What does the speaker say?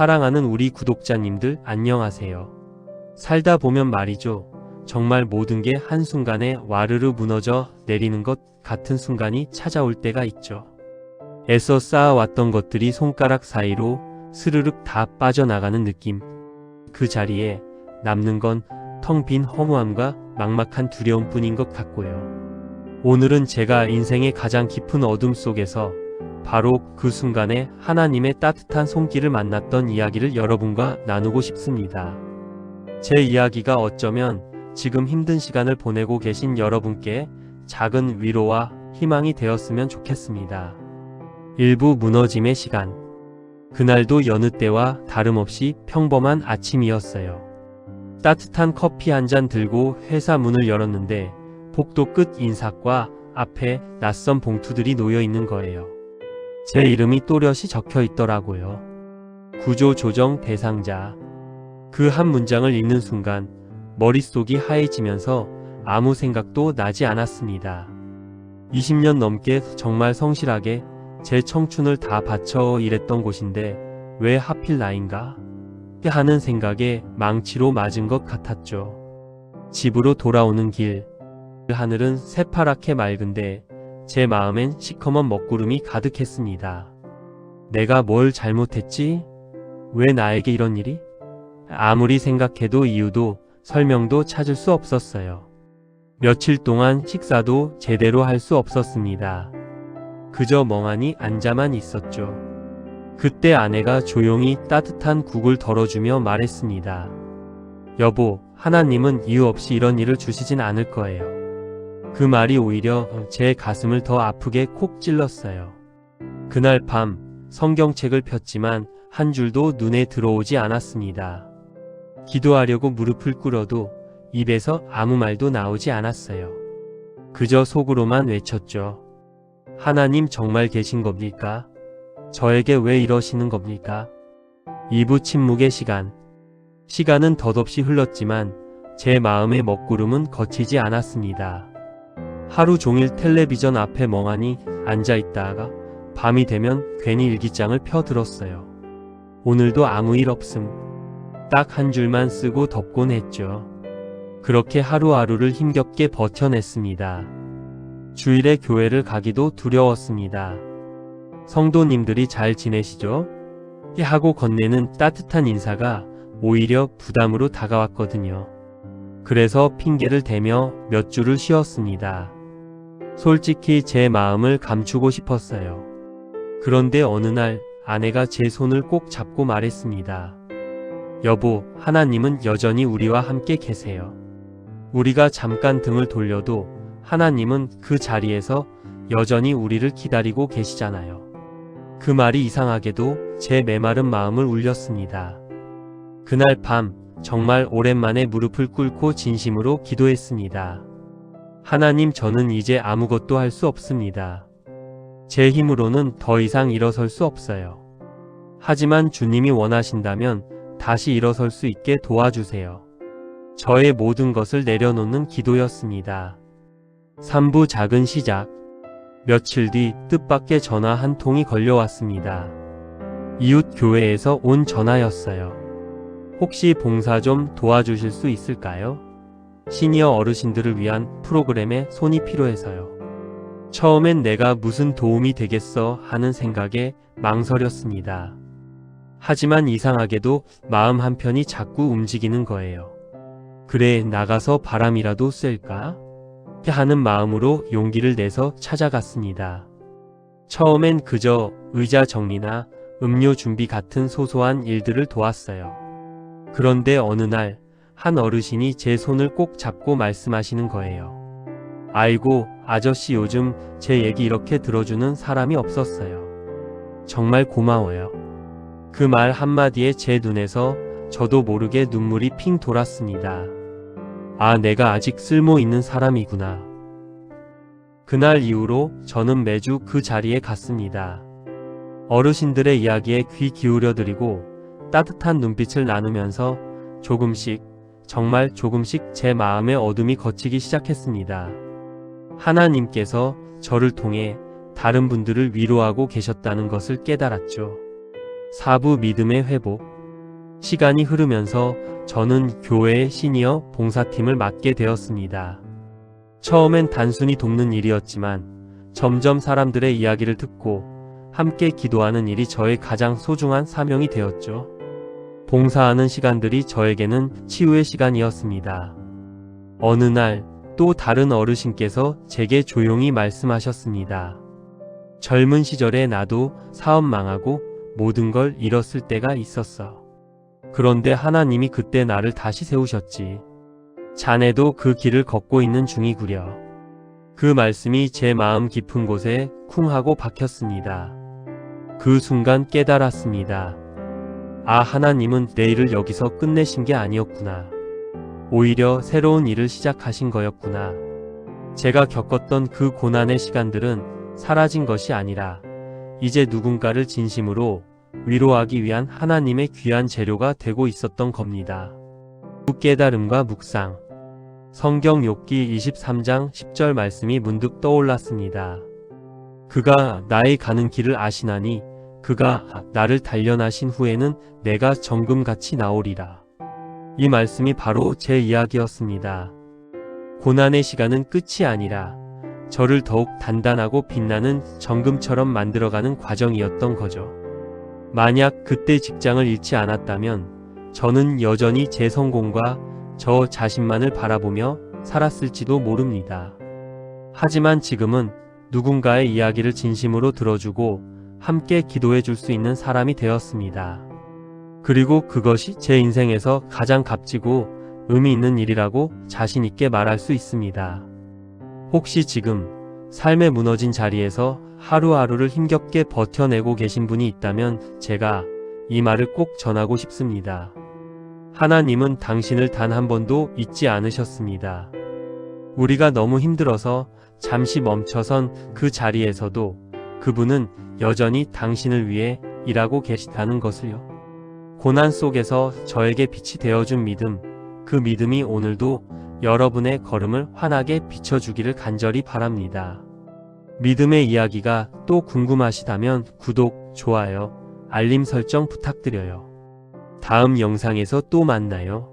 사랑하는 우리 구독자님들 안녕하세요. 살다 보면 말이죠. 정말 모든 게 한순간에 와르르 무너져 내리는 것 같은 순간이 찾아올 때가 있죠. 애써 쌓아왔던 것들이 손가락 사이로 스르륵 다 빠져나가는 느낌. 그 자리에 남는 건 텅 빈 허무함과 막막한 두려움뿐인 것 같고요. 오늘은 제가 인생의 가장 깊은 어둠 속에서 바로 그 순간에 하나님의 따뜻한 손길을 만났던 이야기를 여러분과 나누고 싶습니다. 제 이야기가 어쩌면 지금 힘든 시간을 보내고 계신 여러분께 작은 위로와 희망이 되었으면 좋겠습니다. 일부 무너짐의 시간. 그날도 여느 때와 다름없이 평범한 아침이었어요. 따뜻한 커피 한 잔 들고 회사 문을 열었는데 복도 끝 인사과 앞에 낯선 봉투들이 놓여 있는 거예요. 제 이름이 또렷이 적혀 있더라고요. 구조조정 대상자. 그 한 문장을 읽는 순간 머릿속이 하얘지면서 아무 생각도 나지 않았습니다. 20년 넘게 정말 성실하게 제 청춘을 다 바쳐 일했던 곳인데 왜 하필 나인가? 하는 생각에 망치로 맞은 것 같았죠. 집으로 돌아오는 길. 하늘은 새파랗게 맑은데 제 마음엔 시커먼 먹구름이 가득했습니다. 내가 뭘 잘못했지? 왜 나에게 이런 일이? 아무리 생각해도 이유도 설명도 찾을 수 없었어요. 며칠 동안 식사도 제대로 할 수 없었습니다. 그저 멍하니 앉아만 있었죠. 그때 아내가 조용히 따뜻한 국을 덜어주며 말했습니다. 여보, 하나님은 이유 없이 이런 일을 주시진 않을 거예요. 그 말이 오히려 제 가슴을 더 아프게 콕 찔렀어요. 그날 밤 성경책을 폈지만 한 줄도 눈에 들어오지 않았습니다. 기도하려고 무릎을 꿇어도 입에서 아무 말도 나오지 않았어요. 그저 속으로만 외쳤죠. 하나님 정말 계신 겁니까? 저에게 왜 이러시는 겁니까? 2부 침묵의 시간. 시간은 덧없이 흘렀지만 제 마음의 먹구름은 거치지 않았습니다. 하루 종일 텔레비전 앞에 멍하니 앉아있다가 밤이 되면 괜히 일기장을 펴들었어요. 오늘도 아무 일 없음. 딱 한 줄만 쓰고 덮곤 했죠. 그렇게 하루하루를 힘겹게 버텨냈습니다. 주일에 교회를 가기도 두려웠습니다. 성도님들이 잘 지내시죠? 하고 건네는 따뜻한 인사가 오히려 부담으로 다가왔거든요. 그래서 핑계를 대며 몇 주를 쉬었습니다. 솔직히 제 마음을 감추고 싶었어요. 그런데 어느 날 아내가 제 손을 꼭 잡고 말했습니다. 여보, 하나님은 여전히 우리와 함께 계세요. 우리가 잠깐 등을 돌려도 하나님은 그 자리에서 여전히 우리를 기다리고 계시잖아요. 그 말이 이상하게도 제 메마른 마음을 울렸습니다. 그날 밤 정말 오랜만에 무릎을 꿇고 진심으로 기도했습니다. 하나님, 저는 이제 아무것도 할 수 없습니다. 제 힘으로는 더 이상 일어설 수 없어요. 하지만 주님이 원하신다면 다시 일어설 수 있게 도와주세요. 저의 모든 것을 내려놓는 기도였습니다. 3부 작은 시작. 며칠 뒤 뜻밖의 전화 한 통이 걸려왔습니다. 이웃 교회에서 온 전화였어요. 혹시 봉사 좀 도와주실 수 있을까요? 시니어 어르신들을 위한 프로그램에 손이 필요해서요. 처음엔 내가 무슨 도움이 되겠어 하는 생각에 망설였습니다. 하지만 이상하게도 마음 한편이 자꾸 움직이는 거예요. 그래, 나가서 바람이라도 쐴까? 하는 마음으로 용기를 내서 찾아갔습니다. 처음엔 그저 의자 정리나 음료 준비 같은 소소한 일들을 도왔어요. 그런데 어느 날 한 어르신이 제 손을 꼭 잡고 말씀하시는 거예요. 아이고, 아저씨, 요즘 제 얘기 이렇게 들어주는 사람이 없었어요. 정말 고마워요. 그 말 한마디에 제 눈에서 저도 모르게 눈물이 핑 돌았습니다. 아, 내가 아직 쓸모 있는 사람이구나. 그날 이후로 저는 매주 그 자리에 갔습니다. 어르신들의 이야기에 귀 기울여드리고 따뜻한 눈빛을 나누면서 조금씩, 정말 조금씩 제 마음의 어둠이 걷히기 시작했습니다. 하나님께서 저를 통해 다른 분들을 위로하고 계셨다는 것을 깨달았죠. 4부 믿음의 회복. 시간이 흐르면서 저는 교회의 시니어 봉사팀을 맡게 되었습니다. 처음엔 단순히 돕는 일이었지만 점점 사람들의 이야기를 듣고 함께 기도하는 일이 저의 가장 소중한 사명이 되었죠. 봉사하는 시간들이 저에게는 치유의 시간이었습니다. 어느 날 또 다른 어르신께서 제게 조용히 말씀하셨습니다. 젊은 시절에 나도 사업 망하고 모든 걸 잃었을 때가 있었어. 그런데 하나님이 그때 나를 다시 세우셨지. 자네도 그 길을 걷고 있는 중이구려. 그 말씀이 제 마음 깊은 곳에 쿵 하고 박혔습니다. 그 순간 깨달았습니다. 아, 하나님은 내 일을 여기서 끝내신 게 아니었구나. 오히려 새로운 일을 시작하신 거였구나. 제가 겪었던 그 고난의 시간들은 사라진 것이 아니라 이제 누군가를 진심으로 위로하기 위한 하나님의 귀한 재료가 되고 있었던 겁니다. 깨달음과 묵상. 성경 욥기 23장 10절 말씀이 문득 떠올랐습니다. 그가 나의 가는 길을 아시나니 그가 나를 단련하신 후에는 내가 정금같이 나오리라. 이 말씀이 바로 제 이야기였습니다. 고난의 시간은 끝이 아니라 저를 더욱 단단하고 빛나는 정금처럼 만들어가는 과정이었던 거죠. 만약 그때 직장을 잃지 않았다면 저는 여전히 제 성공과 저 자신만을 바라보며 살았을지도 모릅니다. 하지만 지금은 누군가의 이야기를 진심으로 들어주고 함께 기도해 줄 수 있는 사람이 되었습니다. 그리고 그것이 제 인생에서 가장 값지고 의미 있는 일이라고 자신 있게 말할 수 있습니다. 혹시 지금 삶의 무너진 자리에서 하루하루를 힘겹게 버텨내고 계신 분이 있다면 제가 이 말을 꼭 전하고 싶습니다. 하나님은 당신을 단 한 번도 잊지 않으셨습니다. 우리가 너무 힘들어서 잠시 멈춰선 그 자리에서도 그분은 여전히 당신을 위해 일하고 계시다는 것을요. 고난 속에서 저에게 빛이 되어준 믿음, 그 믿음이 오늘도 여러분의 걸음을 환하게 비춰주기를 간절히 바랍니다. 믿음의 이야기가 또 궁금하시다면 구독, 좋아요, 알림 설정 부탁드려요. 다음 영상에서 또 만나요.